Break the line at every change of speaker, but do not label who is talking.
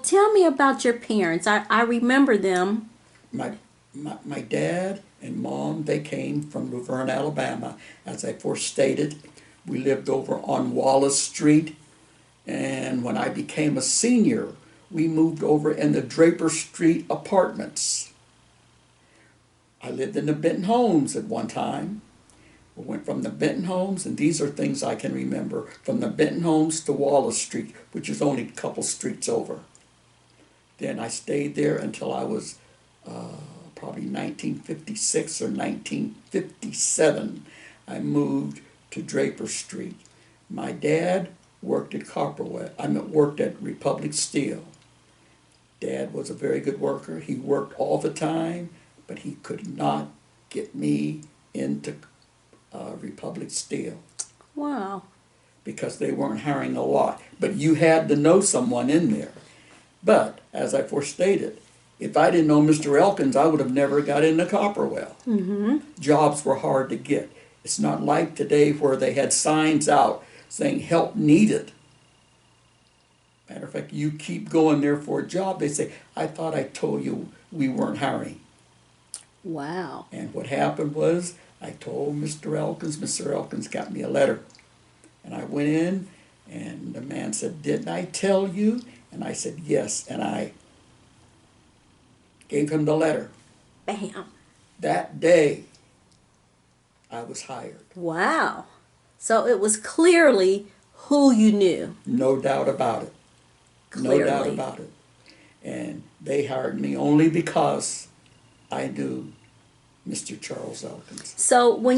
tell me about your parents. I remember them.
My dad and mom, they came from Luverne, Alabama. As I first stated, we lived over on Wallace Street. And when I became a senior, we moved over in the Draper Street apartments. I lived in the Benton Homes at one time. We went from the Benton Homes, and these are things I can remember, from the Benton Homes to Wallace Street, which is only a couple streets over. Then I stayed there until I was probably 1956 or 1957. I moved to Draper Street. My dad worked at worked at Republic Steel. Dad was a very good worker. He worked all the time, but he could not get me into Republic Steel.
Wow.
Because they weren't hiring a lot. But you had to know someone in there. But, as I forestated, if I didn't know Mr. Elkins, I would have never got into Copperwell.
Mm-hmm.
Jobs were hard to get. It's not like today where they had signs out saying help needed. Matter of fact, you keep going there for a job, they say, I thought I told you we weren't hiring.
Wow.
And what happened was, I told Mr. Elkins got me a letter. And I went in, and the man said, didn't I tell you? And I said, yes. And I gave him the letter.
Bam.
That day, I was hired.
Wow. So it was clearly who you knew.
No doubt about it.
Clearly.
No doubt about it. And they hired me only because I knew Mr. Charles Elkins.
So when